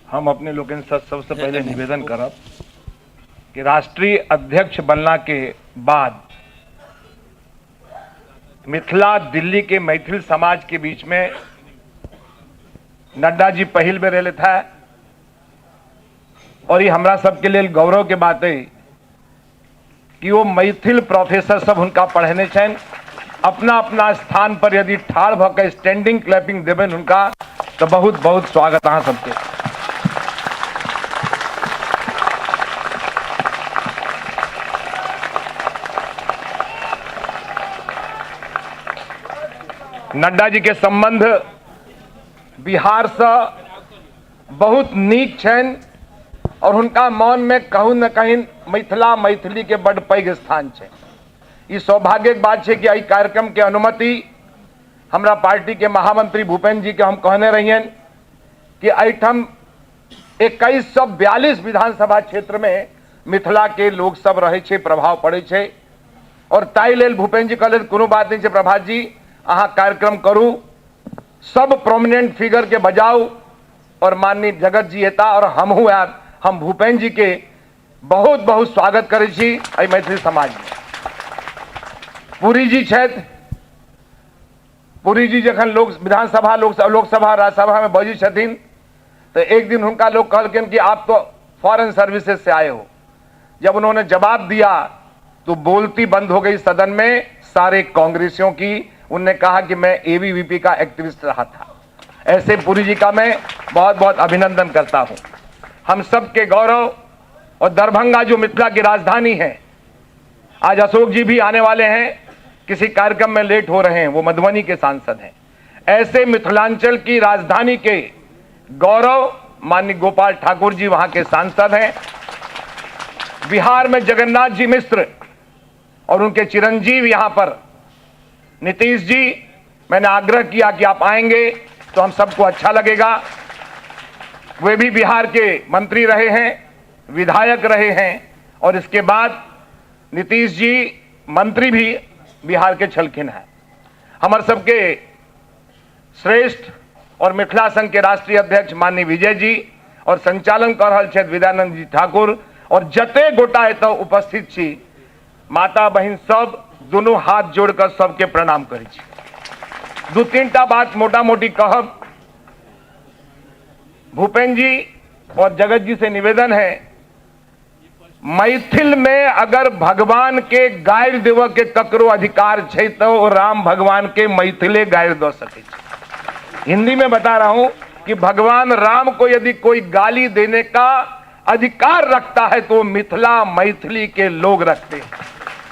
हम अपने लोग सबसे पहले निवेदन करब कि राष्ट्रीय अध्यक्ष बनला के बाद मिथिला दिल्ली के मैथिल समाज के बीच में नड्डा जी पहल बेर एले था और ये हमरा सबके लिए गौरव के बात है कि वो मैथिल प्रोफेसर सब उनका पढ़ने छन अपना अपना स्थान पर यदि ठाड़ भके स्टैंडिंग क्लैपिंग देवें उनका तो बहुत बहुत स्वागत अहाँ सबके। नड्डा जी के संबंध बिहार से बहुत नीक छन और उनका मन में कहूँ न कहीं मिथिला मैथिली के बड़ पैघ स्थान है। ये सौभाग्य की बात है कि एहि कार्यक्रम के अनुमति हमरा पार्टी के महामंत्री भूपेन्द्र जी के हम कहने रहिए कि एठम 2142 विधानसभा क्षेत्र में मिथिला के लोग सब रहे छे, प्रभाव पड़े छे और ताई लेल भूपेन्द्र जी कहले कोनो बात नहीं है प्रभात जी अहाँ कार्यक्रम करू सब प्रोमिनेंट फिगर के बजाऊ और माननीय जगत जी हेता और हमहू यार हम भूपेन्द्र जी के बहुत बहुत स्वागत करे छी एहि मैथिली समाज में। पुरी जी छथि, पुरी जी जखन विधानसभा लोकसभा राज्यसभा में बजी छथिन तो एक दिन उनका लोग कहलकिन कि आप तो फॉरेन सर्विसेज से आए हो। जब उन्होंने जवाब दिया तो बोलती बंद हो गई सदन में सारे कांग्रेसियों की। उनने कहा कि मैं एबीवीपी का एक्टिविस्ट रहा था। ऐसे पुरी जी का मैं बहुत बहुत अभिनंदन करता हूं। हम सबके गौरव और दरभंगा जो मिथिला की राजधानी है, आज अशोक जी भी आने वाले हैं, किसी कार्यक्रम में लेट हो रहे हैं, वो मधुबनी के सांसद हैं। ऐसे मिथिलांचल की राजधानी के गौरव माननीय गोपाल ठाकुर जी वहां के सांसद हैं। बिहार में जगन्नाथ जी मिश्र और उनके चिरंजीव यहां पर नीतीश जी, मैंने आग्रह किया कि आप आएंगे तो हम सबको अच्छा लगेगा। वे भी बिहार के मंत्री रहे हैं, विधायक रहे हैं और इसके बाद नीतीश जी मंत्री भी बिहार के छलखिन हैं। हमारे सबके श्रेष्ठ और मिथिला संघ के राष्ट्रीय अध्यक्ष माननीय विजय जी और संचालन कर रहल छथि विद्यानंद जी ठाकुर और जते गोटा एतऽ उपस्थित छी माता बहन सब दोनों हाथ जोड़कर सबके प्रणाम करै छी। दू तीनटा बात मोटा मोटी कहब। भूपेन्द्र जी और जगत जी से निवेदन है, मैथिल में अगर भगवान के गारि देव के ककरो अधिकार है तो राम भगवान के मैथिले गारि दे सके। हिंदी में बता रहा हूं कि भगवान राम को यदि कोई गाली देने का अधिकार रखता है तो मिथिला मैथिली के लोग रखते हैं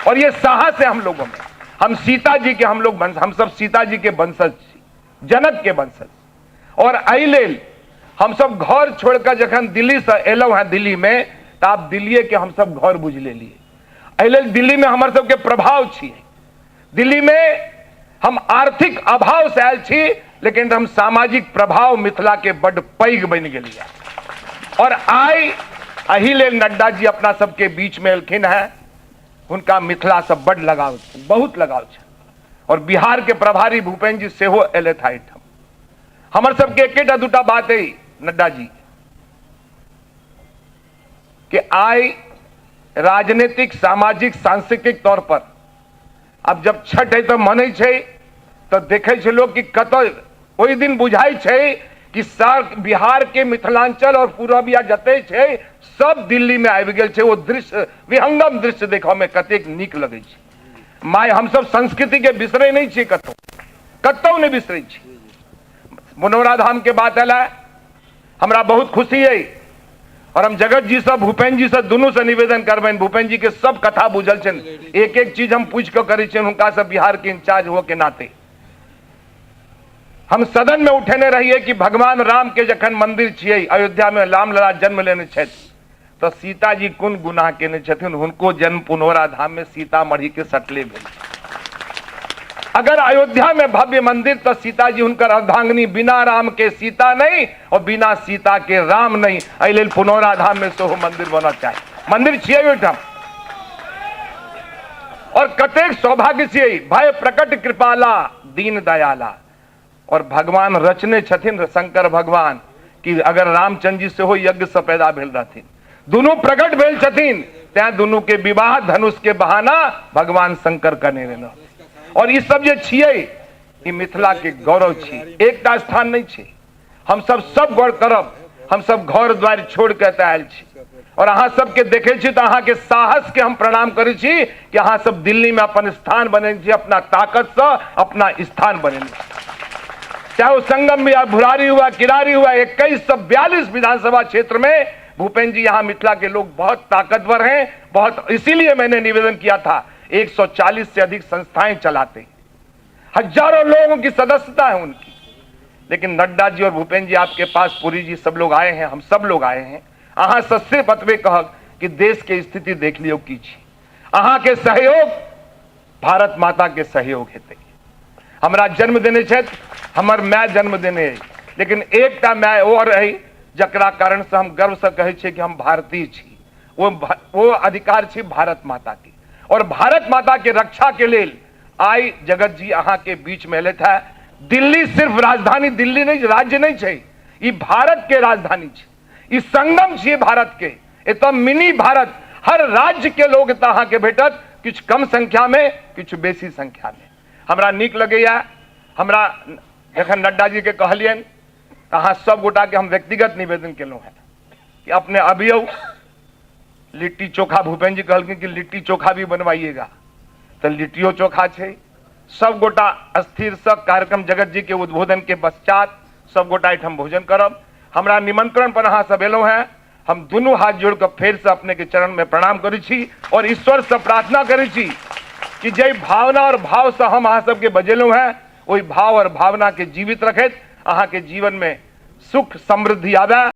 और ये साहस है हम लोगों में। हम सीता जी के हम सब सीता जी के वंशज, जनक के वंशज और एहि लेल हम सब घर छोड़कर जखन दिल्ली से एलौ हैं दिल्ली में तो आप दिल्ली के हम सब घर बुझ ले लिए। एहि लेल दिल्ली में हमारे सबके प्रभाव छी। दिल्ली में हम आर्थिक अभाव से आयल छी लेकिन हम सामाजिक प्रभाव मिथिला के बड़ पैघ बन गेलिए और आई एहि लेल नड्डा जी अपना सबके बीच में एलखिन है। उनका मिथिला से बड़ लगाव, बहुत लगाव है और बिहार के प्रभारी भूपेन्द्र जी सेहो एले था। हमर सबके एकेटा दूटा बात है नड्डा जी कि आई राजनीतिक सामाजिक सांस्कृतिक तौर पर अब जब छठ है तो मनै छै तो देखे छै लोग कि कत ओहि दिन बुझाई छै कि बिहार के मिथिलांचल और पूर्विया जते छै सब दिल्ली में आबि गेल छै। वो दृश्य विहंगम दृश्य देखा में कतेक नीक लगे छै। माय हम सब संस्कृति के बिसरे नहीं छी, कतौ नहीं बिसरे छी। मनोरा धाम के बात एला हमरा बहुत खुशी है और हम जगत जी से भूपेन्द्र जी से दोनों से निवेदन करबेन। भूपेन्द्र जी के सब कथा बुझल छन, एक एक चीज हम पूछ के करे छन हुनका से बिहार के इंचार्ज हो के नाते। हम सदन में उठेने रहिए कि भगवान राम के जखन मंदिर छियै अयोध्या में राम लला जन्म लेने छथि तो सीता जी कोन गुनाह केने छथिन, हुनको जन्म पुनौरा धाम में सीतामढ़ी के सटले भेल। अगर अयोध्या में भव्य मंदिर तो सीता जी हुनकर अर्धांगिनी, बिना राम के सीता नहीं और बिना सीता के राम नहीं। एहि लेल पुनौरा धाम में सेहो मंदिर बनना चाहिए। मंदिर छियै ओहिठाम और कतेक सौभाग्य छियै। भय प्रकट कृपाला दीन दयाला और भगवान रचने छथिन शंकर भगवान कि अगर रामचंद्र जी से हो यज्ञ से पैदा भेल रहथिन, दोनों प्रकट भेल छथिन, त्या दोनों के विवाह धनुष के बहाना भगवान शंकर करने रहना। और ये सब जे छिए ई मिथिला के गौरव छी, एकटा स्थान नहीं छी। हम सब गौर करब, हम सब घर द्वार छोड़ के एतय आयल छी और अहाँ सबके देखे छी तो अहाँ के साहस के हम प्रणाम करे छी कि अहाँ सब दिल्ली में अपन स्थान बने छी, अपना ताकत से अपना स्थान बने, चाहे वो संगम या भुरारी हुआ, किरारी हुआ, 2142 विधानसभा क्षेत्र में भूपेंद्र जी यहाँ मिथिला के लोग बहुत ताकतवर हैं, बहुत। इसीलिए मैंने निवेदन किया था, 140 से अधिक संस्थाएं चलाते, हजारों लोगों की सदस्यता है उनकी। लेकिन नड्डा जी और भूपेंद्र जी आपके पास, पुरी जी सब लोग आए हैं, हम सब लोग आए हैं, अहाँ सस्ते बतबे कह कि देश के स्थिति देख लियो की छी। अहाँ के सहयोग भारत माता के सहयोग हेतै। हमरा जन्म देने छथि, हमर माय जन्म देने है, लेकिन एकटा माय और है जकरा कारण से हम गर्व से कहे छे कि हम भारतीय छी। वो अधिकार छी भारत माता के, और भारत माता के रक्षा के लिए आई जगत जी अहाँ के बीच में लेता है। दिल्ली सिर्फ राजधानी दिल्ली नहीं, राज्य नहीं छे, ये भारत के राजधानी छे, ई संगम छे भारत के। एतो मिनी भारत, हर राज्य के लोग एतऽ अहाँ के भेटत, कुछ कम संख्या में, कुछ बेसी संख्या में। हमरा नीक लगैया, हमरा जखन नड्डा जी के कहलियन, अहाँ सब गोटा के हम व्यक्तिगत निवेदन केलहुं है कि अपने अभियो लिट्टी चोखा, भूपेंद्र जी कहलखिन कि लिट्टी चोखा भी बनवाइएगा, तो लिट्टियो चोखा छे। सब गोटा अस्थिर से कार्यक्रम जगत जी के उद्बोधन के पश्चात सब गोटा एठाम भोजन करब। हमरा निमंत्रण पर अहाँ सब एलहुं हैं, हम दोनों हाथ जोड़ कर फेर से अपने के चरण में प्रणाम करै छी और ईश्वर से प्रार्थना करै छी कि जे भावना और भाव से हम अहाँ सबके बजेलहुं हैं, वही भाव और भावना के जीवित रखैत अहाँ के जीवन में सुख समृद्धि आवे।